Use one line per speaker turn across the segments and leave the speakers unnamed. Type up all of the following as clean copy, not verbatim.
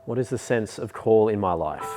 What is the sense of call in my life?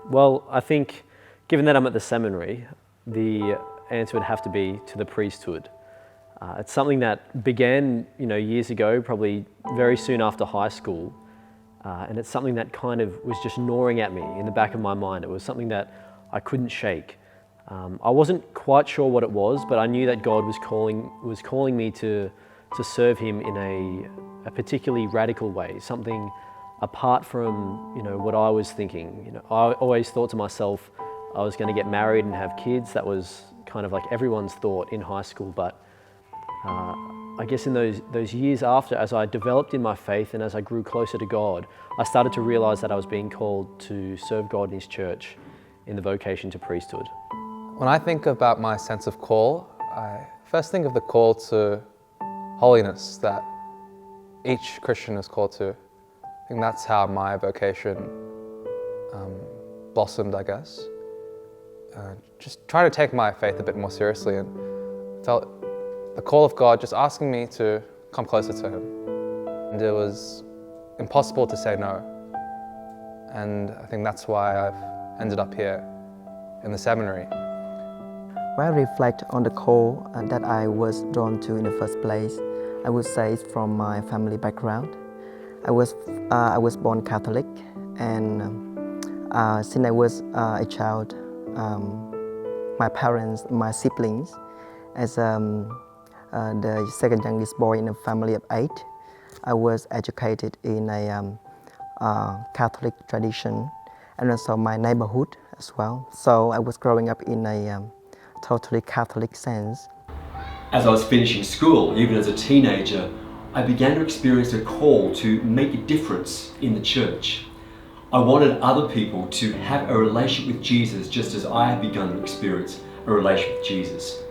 Well, I think given that I'm at the seminary, the answer would have to be to the priesthood. It's something that began, years ago, probably very soon after high school, and it's something that kind of was just gnawing at me in the back of my mind. It was something that I couldn't shake. I wasn't quite sure what it was, but I knew that God was calling me to serve Him in a particularly radical way, something apart from what I was thinking. I always thought to myself I was going to get married and have kids. That was kind of like everyone's thought in high school, but I guess in those years after, as I developed in my faith and as I grew closer to God, I started to realize that I was being called to serve God in His church in the vocation to priesthood.
When I think about my sense of call, I first think of the call to holiness that each Christian is called to. I think that's how my vocation blossomed, I guess. Just trying to take my faith a bit more seriously, and felt the call of God just asking me to come closer to Him. And it was impossible to say no. And I think that's why I've ended up here in the seminary.
When I reflect on the call that I was drawn to in the first place, I would say it's from my family background. I was born Catholic, and since I was a child, my parents, my siblings, as the second youngest boy in a family of 8, I was educated in a Catholic tradition, and also my neighborhood as well. So I was growing up in a totally Catholic sense.
As I was finishing school, even as a teenager, I began to experience a call to make a difference in the church. I wanted other people to have a relationship with Jesus just as I had begun to experience a relationship with Jesus.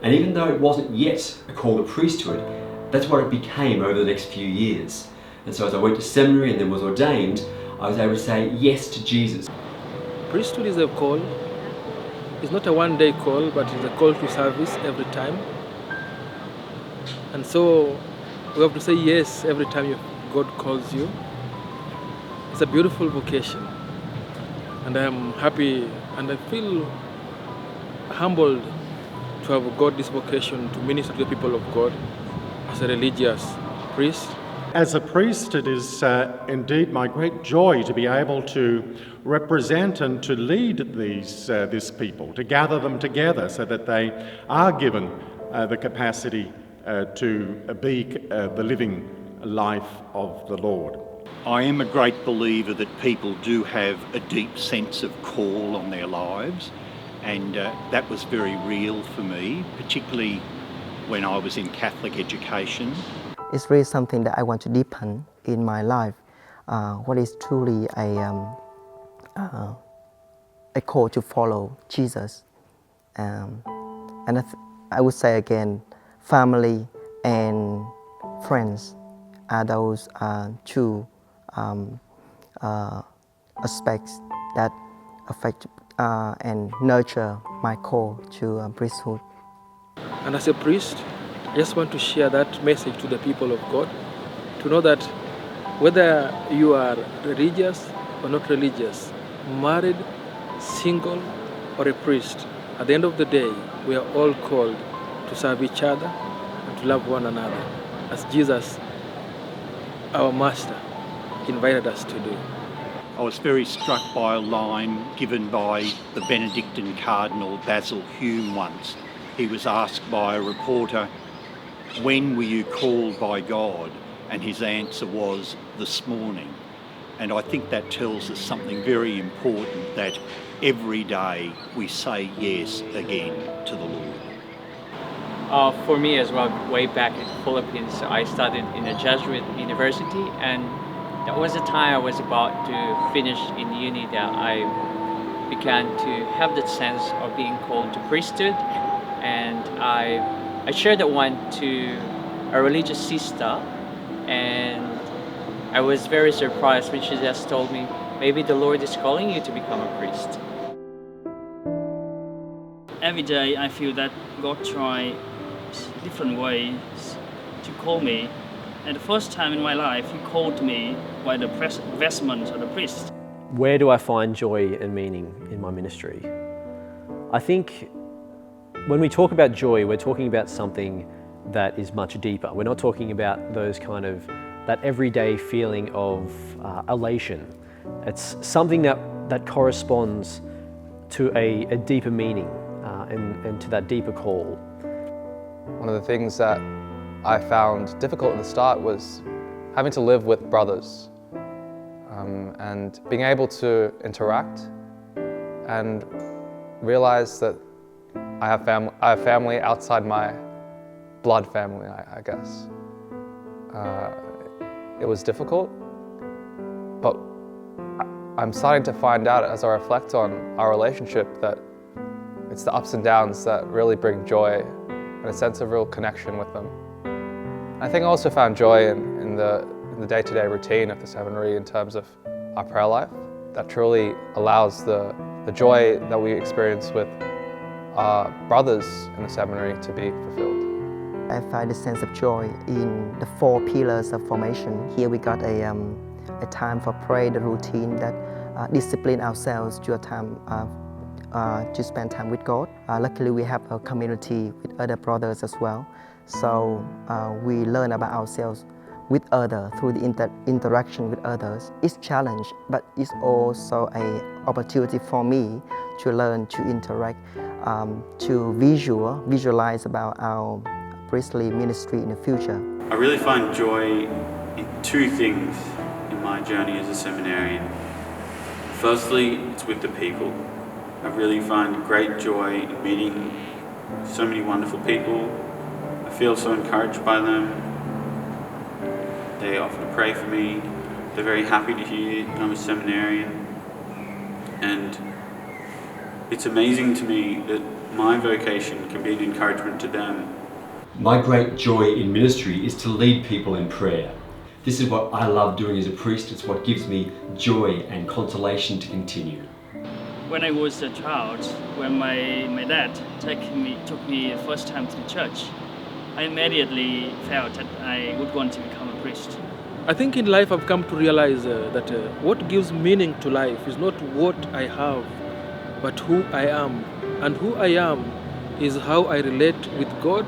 And even though it wasn't yet a call to priesthood, that's what it became over the next few years. And so as I went to seminary and then was ordained, I was able to say yes to Jesus.
Priesthood is a call. It's not a one-day call, but it's a call to service every time. And so we have to say yes every time God calls you. It's a beautiful vocation. And I am happy and I feel humbled to have got this vocation to minister to the people of God as a religious priest.
As a priest, it is indeed my great joy to be able to represent and to lead this people, to gather them together so that they are given the capacity to be the living life of the Lord.
I am a great believer that people do have a deep sense of call on their lives, and that was very real for me, particularly when I was in Catholic education.
It's really something that I want to deepen in my life. What is truly a call to follow Jesus. And I would say again, family and friends are those two aspects that affect and nurture my call to priesthood.
And as a priest, I just want to share that message to the people of God, to know that whether you are religious or not religious, married, single, or a priest, at the end of the day, we are all called to serve each other and to love one another, as Jesus, our Master, invited us to do.
I was very struck by a line given by the Benedictine Cardinal Basil Hume once. He was asked by a reporter, "When were you called by God?" And his answer was, "This morning." And I think that tells us something very important, that every day we say yes again to the Lord.
For me as well, way back in the Philippines, I studied in a Jesuit university, and that was the time I was about to finish in uni that I began to have that sense of being called to priesthood, and I shared that one to a religious sister, and I was very surprised when she just told me, maybe the Lord is calling you to become a priest.
Every day I feel that God tries different ways to call me, And the first time in my life, He called me by the vestments of the priest.
Where do I find joy and meaning in my ministry? I think when we talk about joy, we're talking about something that is much deeper. We're not talking about those kind of, that everyday feeling of elation. It's something that corresponds to a deeper meaning and to that deeper call.
One of the things that I found difficult at the start was having to live with brothers and being able to interact and realize that I have family outside my blood family, I guess. It was difficult, but I'm starting to find out as I reflect on our relationship that it's the ups and downs that really bring joy and a sense of real connection with them. I think I also found joy in the day-to-day routine of the seminary in terms of our prayer life that truly allows the joy that we experience with our brothers in the seminary to be fulfilled.
I find a sense of joy in the 4 pillars of formation. Here we got a time for prayer, the routine that discipline ourselves to a time to spend time with God. Luckily, we have a community with other brothers as well. So we learn about ourselves with others through the interaction with others. It's a challenge, but it's also an opportunity for me to learn, to interact, to visualize about our priestly ministry in the future.
I really find joy in 2 things in my journey as a seminarian. Firstly, it's with the people. I really find great joy in meeting so many wonderful people. I feel so encouraged by them. They often pray for me. They're very happy to hear that I'm a seminarian. And it's amazing to me that my vocation can be an encouragement to them.
My great joy in ministry is to lead people in prayer. This is what I love doing as a priest. It's what gives me joy and consolation to continue.
When I was a child, when my dad took me the first time to church, I immediately felt that I would want to become a priest.
I think in life I've come to realize that what gives meaning to life is not what I have, but who I am. And who I am is how I relate with God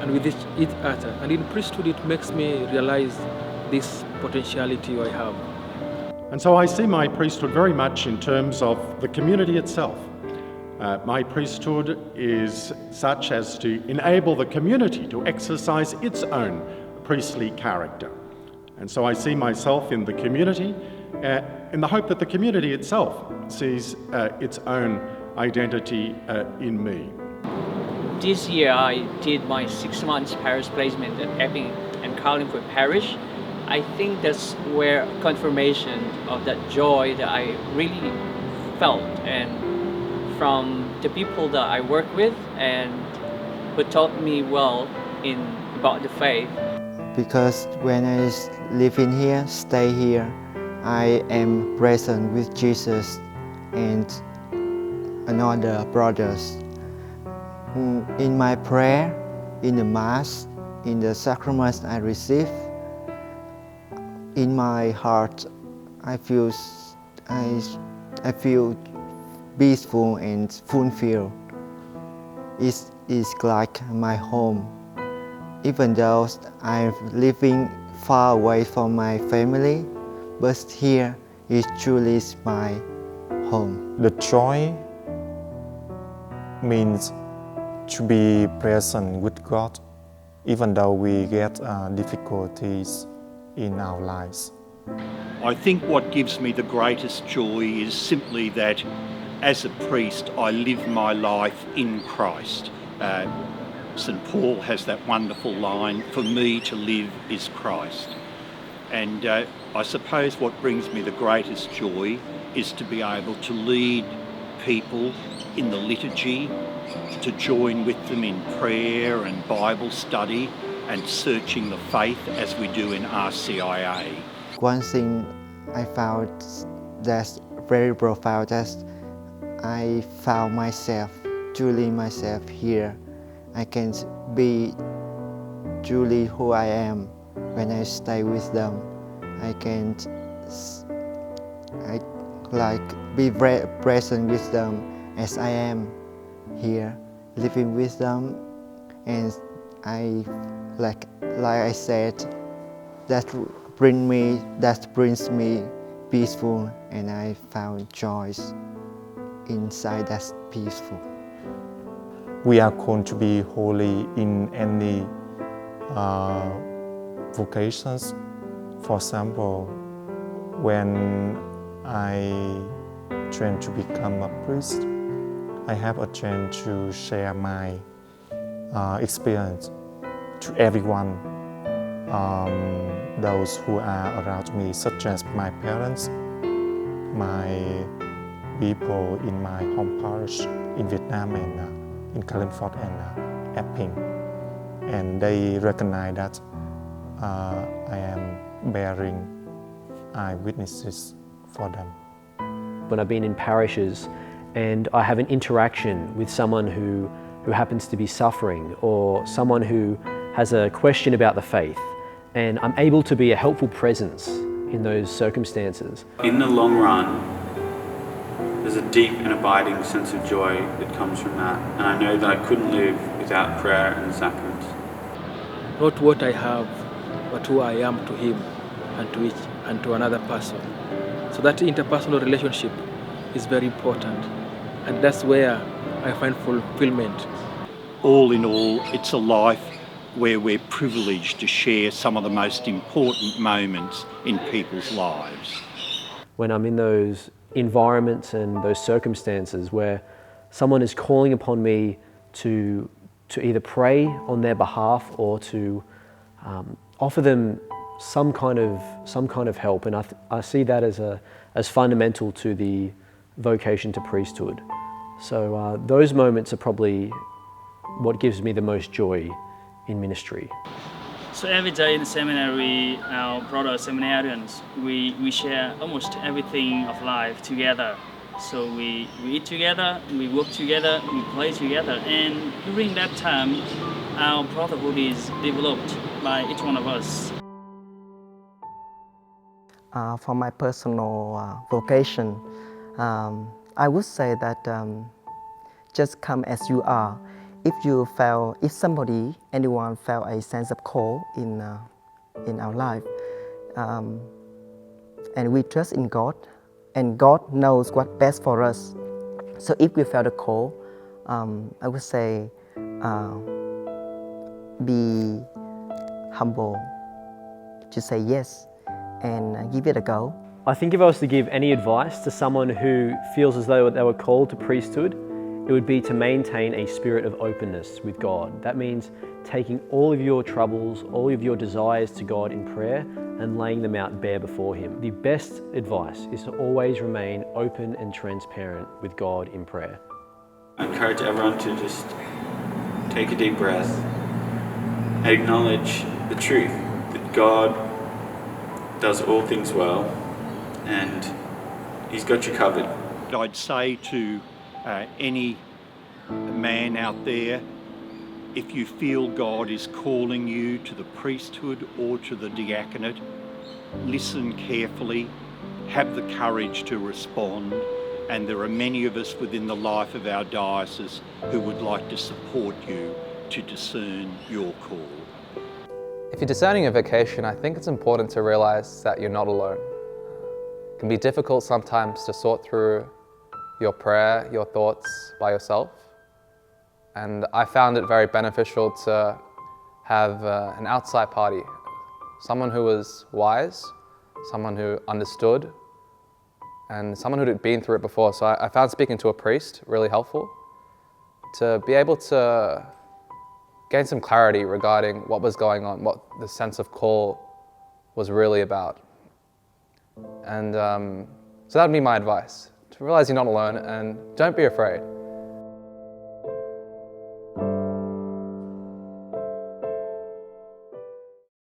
and with each other. And in priesthood it makes me realize this potentiality I have.
And so I see my priesthood very much in terms of the community itself. My priesthood is such as to enable the community to exercise its own priestly character. And so I see myself in the community in the hope that the community itself sees its own identity in me.
This year I did my 6 months parish placement at Epping and Carlingford Parish. I think that's where confirmation of that joy that I really felt, and from the people that I work with and who taught me well about the faith.
Because when I live in here, stay here, I am present with Jesus and another brothers. In my prayer, in the Mass, in the sacraments I receive, in my heart, I feel peaceful and fulfilled. It is like my home. Even though I'm living far away from my family, but here it truly is my home.
The joy means to be present with God, even though we get difficulties in our lives.
I think what gives me the greatest joy is simply that as a priest I live my life in Christ. St. Paul has that wonderful line, "For me to live is Christ." And I suppose what brings me the greatest joy is to be able to lead people in the liturgy, to join with them in prayer and Bible study and searching the faith as we do in RCIA.
One thing I found that's very profound, that I found myself, truly myself here. I can be truly who I am when I stay with them, I can be present with them as I am here, living with them, and I like I said, that brings me peaceful, and I found joy inside that's peaceful.
We are called to be holy in any vocations. For example, when I train to become a priest, I have a chance to share my experience to everyone, those who are around me, such as my parents, my people in my home parish in Vietnam and in Calenfort and Epping. And they recognize that I am bearing eyewitnesses for them.
When I've been in parishes and I have an interaction with someone who happens to be suffering, or someone who has a question about the faith, and I'm able to be a helpful presence in those circumstances.
In the long run, there's a deep and abiding sense of joy that comes from that, and I know that I couldn't live without prayer and the sacraments.
Not what I have, but who I am to him and to another person. So that interpersonal relationship is very important, and that's where I find fulfillment.
All in all, it's a life where we're privileged to share some of the most important moments in people's lives.
When I'm in those environments and those circumstances where someone is calling upon me to either pray on their behalf or to offer them some kind of help, and I see that as fundamental to the vocation to priesthood. So those moments are probably what gives me the most joy in ministry.
So every day in the seminary, our brother seminarians, we share almost everything of life together. So we eat together, we work together, we play together, and during that time, our brotherhood is developed by each one of us.
For my personal vocation, I would say that just come as you are. If anyone felt a sense of call in our life, and we trust in God, and God knows what's best for us. So if we felt a call, I would say, be humble to say yes and give it a go.
I think if I was to give any advice to someone who feels as though they were called to priesthood, it would be to maintain a spirit of openness with God. That means taking all of your troubles, all of your desires to God in prayer and laying them out bare before Him. The best advice is to always remain open and transparent with God in prayer.
I encourage everyone to just take a deep breath and acknowledge the truth that God does all things well and He's got you covered.
I'd say to any man out there, if you feel God is calling you to the priesthood or to the diaconate, listen carefully, have the courage to respond, and there are many of us within the life of our diocese who would like to support you to discern your call.
If you're discerning a vocation, I think it's important to realize that you're not alone. It can be difficult sometimes to sort through your prayer, your thoughts by yourself. And I found it very beneficial to have an outside party, someone who was wise, someone who understood, and someone who had been through it before. So I found speaking to a priest really helpful to be able to gain some clarity regarding what was going on, what the sense of call was really about. And so that would be my advice. To realize you're not alone and don't be afraid.